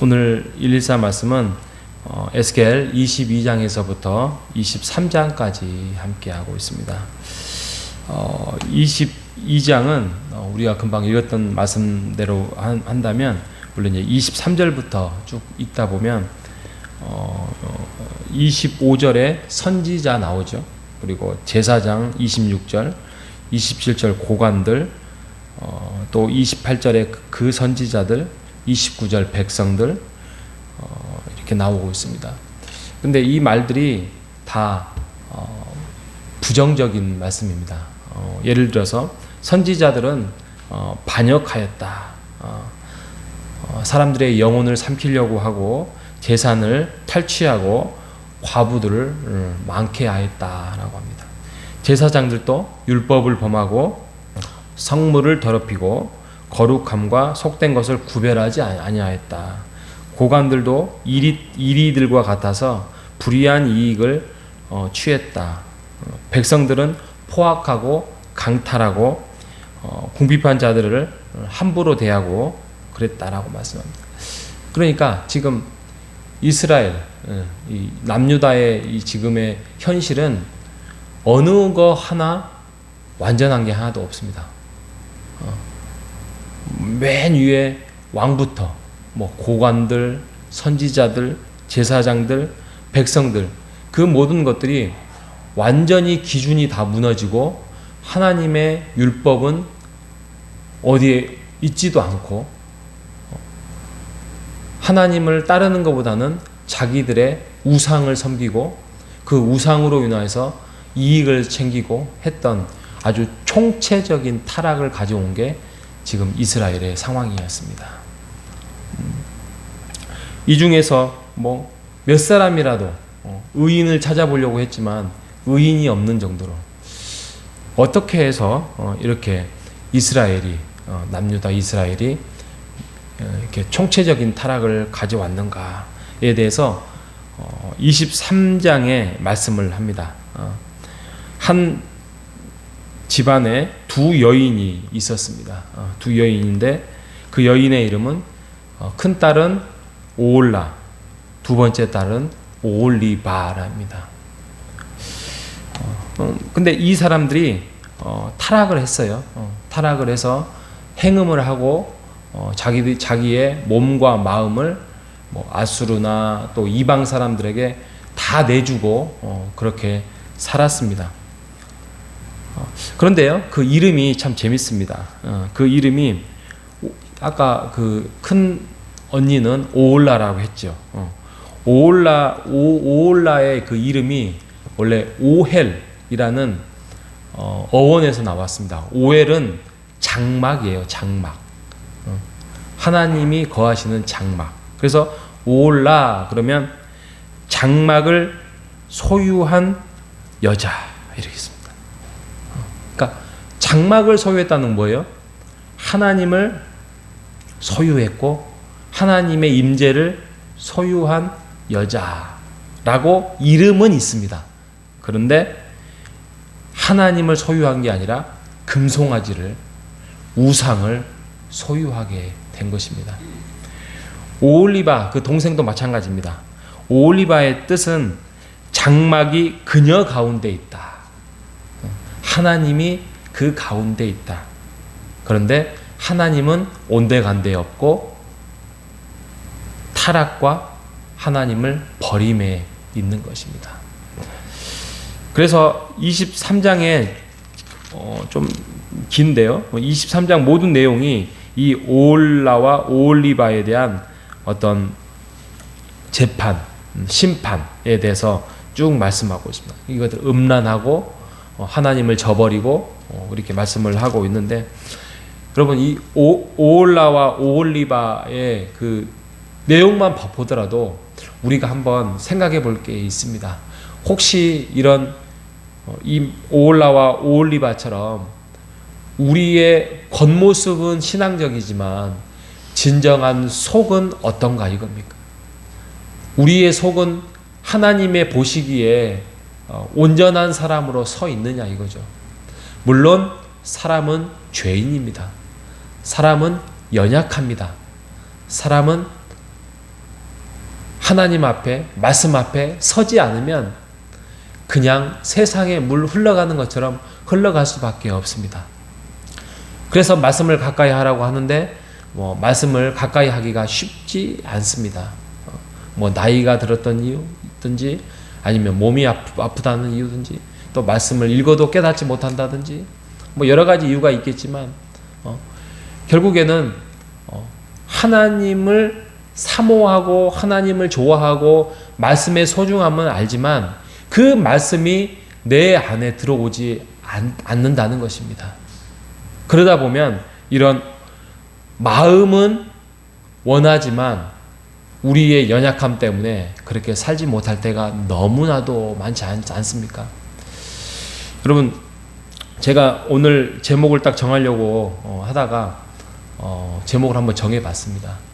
오늘 114 말씀은 에스겔 22장에서부터 23장까지 함께하고 있습니다. 22장은 우리가 금방 읽었던 말씀대로 한다면, 물론 이제 23절부터 쭉 읽다 보면 25절에 선지자 나오죠. 그리고 제사장 26절, 27절 고관들, 또 28절에 그 선지자들, 29절 백성들, 이렇게 나오고 있습니다. 근데 이 말들이 다 부정적인 말씀입니다. 예를 들어서 선지자들은 반역하였다. 사람들의 영혼을 삼키려고 하고 재산을 탈취하고 과부들을 많게 하였다라고 합니다. 제사장들도 율법을 범하고 성물을 더럽히고 거룩함과 속된 것을 구별하지 아니하였다. 고관들도 이리들과 같아서 불의한 이익을 취했다. 백성들은 포악하고 강탈하고 궁핍한 자들을 함부로 대하고 그랬다라고 말씀합니다. 그러니까 지금 이스라엘, 이 남유다의 이 지금의 현실은 어느 거 하나 완전한 게 하나도 없습니다. 맨 위에 왕부터 고관들, 선지자들, 제사장들, 백성들, 그 모든 것들이 완전히 기준이 다 무너지고 하나님의 율법은 어디에 있지도 않고 하나님을 따르는 것보다는 자기들의 우상을 섬기고 그 우상으로 인해서 이익을 챙기고 했던 아주 총체적인 타락을 가져온 게 지금 이스라엘의 상황이었습니다. 이 중에서 몇 사람이라도 의인을 찾아보려고 했지만 의인이 없는 정도로 어떻게 해서 이렇게 이스라엘이 남유다 이스라엘이 이렇게 총체적인 타락을 가져왔는가에 대해서 23장에 말씀을 합니다. 한 집안에 두 여인이 있었습니다. 두 여인인데 그 여인의 이름은 큰 딸은 오홀라, 두 번째 딸은 오홀리바랍니다. 근데 이 사람들이 타락을 했어요. 타락을 해서 행음을 하고 자기의 몸과 마음을 아수르나 또 이방 사람들에게 다 내주고 그렇게 살았습니다. 그런데요, 그 이름이 참 재밌습니다. 그 이름이 아까 그 큰 언니는 오홀라라고 했죠. 오홀라의 그 이름이 원래 오헬이라는 어원에서 나왔습니다. 오헬은 장막이에요. 장막. 하나님이 거하시는 장막. 그래서 오홀라 그러면 장막을 소유한 여자 이렇게 있습니다. 그러니까 장막을 소유했다는 뭐예요? 하나님을 소유했고 하나님의 임재를 소유한 여자라고 이름은 있습니다. 그런데 하나님을 소유한 게 아니라 금송아지를, 우상을 소유하게 된 것입니다. 오홀리바 그 동생도 마찬가지입니다. 오홀리바의 뜻은 장막이 그녀 가운데 있다. 하나님이 그 가운데 있다. 그런데 하나님은 온데간데 없고 타락과 하나님을 버림에 있는 것입니다. 그래서 23장에 좀 긴데요. 23장 모든 내용이 이 오홀라와 오홀리바에 대한 어떤 재판, 심판에 대해서 쭉 말씀하고 있습니다. 이것들 음란하고 하나님을 저버리고 이렇게 말씀을 하고 있는데, 여러분 이 오홀라와 오홀리바의 그 내용만 보더라도 우리가 한번 생각해 볼 게 있습니다. 혹시 이런 이 오홀라와 오홀리바처럼 우리의 겉모습은 신앙적이지만 진정한 속은 어떤가 이겁니까? 우리의 속은 하나님의 보시기에 온전한 사람으로 서 있느냐 이거죠. 물론 사람은 죄인입니다. 사람은 연약합니다. 사람은 하나님 앞에, 말씀 앞에 서지 않으면 그냥 세상에 물 흘러가는 것처럼 흘러갈 수밖에 없습니다. 그래서 말씀을 가까이 하라고 하는데 말씀을 가까이 하기가 쉽지 않습니다. 나이가 들었던 이유든지 아니면 몸이 아프다는 이유든지 또 말씀을 읽어도 깨닫지 못한다든지 여러 가지 이유가 있겠지만 결국에는 하나님을 사모하고 하나님을 좋아하고 말씀의 소중함은 알지만 그 말씀이 내 안에 들어오지 않는다는 것입니다. 그러다 보면 이런 마음은 원하지만 우리의 연약함 때문에 그렇게 살지 못할 때가 너무나도 많지 않습니까? 여러분, 제가 오늘 제목을 딱 정하려고 하다가 제목을 한번 정해봤습니다.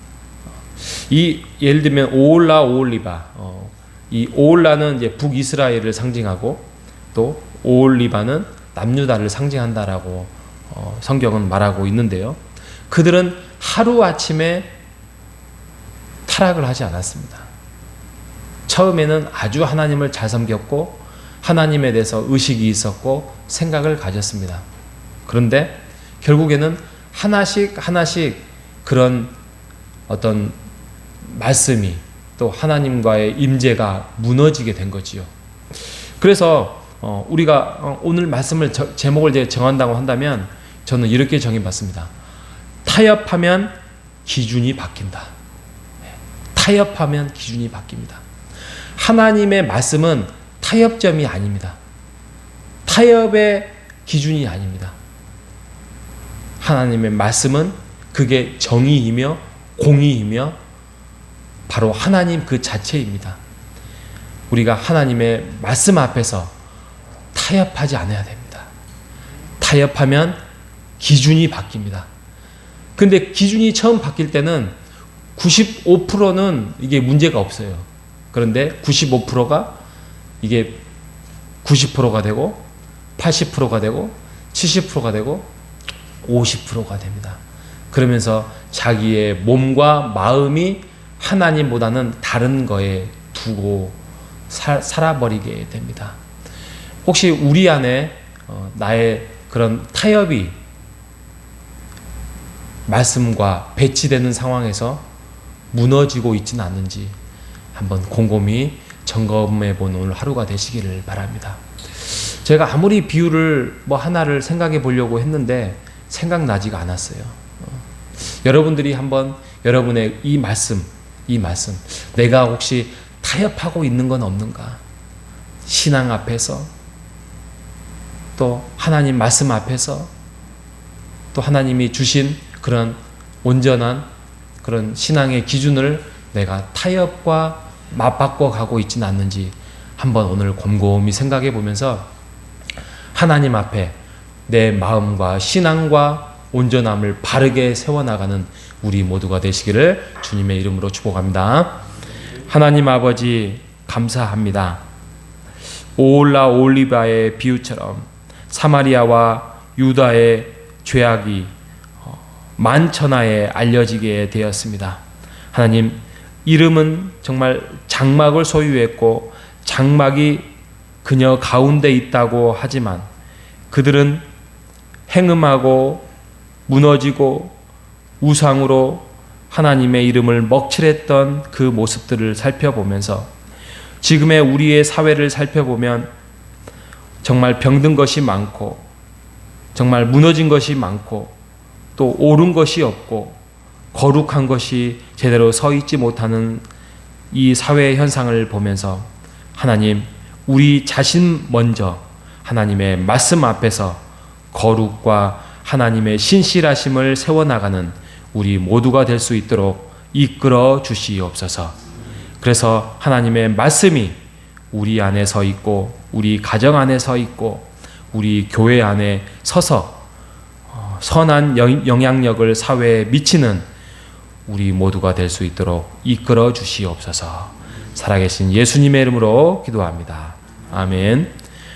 예를 들면 오홀라 오홀리바, 이 오홀라는 이제 북이스라엘을 상징하고 또 오홀리바는 남유다를 상징한다라고 성경은 말하고 있는데요. 그들은 하루아침에 타락을 하지 않았습니다. 처음에는 아주 하나님을 잘 섬겼고 하나님에 대해서 의식이 있었고 생각을 가졌습니다. 그런데 결국에는 하나씩 그런 어떤 말씀이 또 하나님과의 임재가 무너지게 된 거지요. 그래서 우리가 오늘 말씀을 제목을 정한다고 한다면 저는 이렇게 정해봤습니다. 타협하면 기준이 바뀐다. 타협하면 기준이 바뀝니다. 하나님의 말씀은 타협점이 아닙니다. 타협의 기준이 아닙니다. 하나님의 말씀은 그게 정의이며 공의이며 바로 하나님 그 자체입니다. 우리가 하나님의 말씀 앞에서 타협하지 않아야 됩니다. 타협하면 기준이 바뀝니다. 근데 기준이 처음 바뀔 때는 95%는 이게 문제가 없어요. 그런데 95%가 이게 90%가 되고 80%가 되고 70%가 되고 50%가 됩니다. 그러면서 자기의 몸과 마음이 하나님보다는 다른 거에 두고 살아버리게 됩니다. 혹시 우리 안에 나의 그런 타협이 말씀과 배치되는 상황에서 무너지고 있지는 않는지 한번 곰곰이 점검해 보는 오늘 하루가 되시기를 바랍니다. 제가 아무리 비유를 하나를 생각해 보려고 했는데 생각나지가 않았어요. 여러분들이 한번 여러분의 이 말씀 내가 혹시 타협하고 있는 건 없는가? 신앙 앞에서 또 하나님 말씀 앞에서 또 하나님이 주신 그런 온전한 그런 신앙의 기준을 내가 타협과 맞바꿔 가고 있지는 않는지 한번 오늘 곰곰이 생각해 보면서 하나님 앞에 내 마음과 신앙과 온전함을 바르게 세워나가는 우리 모두가 되시기를 주님의 이름으로 축복합니다. 하나님 아버지 감사합니다. 오홀라 오홀리바의 비유처럼 사마리아와 유다의 죄악이 만천하에 알려지게 되었습니다. 하나님, 이름은 정말 장막을 소유했고 장막이 그녀 가운데 있다고 하지만 그들은 행음하고 무너지고 우상으로 하나님의 이름을 먹칠했던 그 모습들을 살펴보면서 지금의 우리의 사회를 살펴보면 정말 병든 것이 많고 정말 무너진 것이 많고 또 옳은 것이 없고 거룩한 것이 제대로 서 있지 못하는 이 사회 현상을 보면서 하나님, 우리 자신 먼저 하나님의 말씀 앞에서 거룩과 하나님의 신실하심을 세워나가는 우리 모두가 될 수 있도록 이끌어 주시옵소서. 그래서 하나님의 말씀이 우리 안에 서 있고 우리 가정 안에 서 있고 우리 교회 안에 서서 선한 영향력을 사회에 미치는 우리 모두가 될 수 있도록 이끌어 주시옵소서. 살아계신 예수님의 이름으로 기도합니다. 아멘.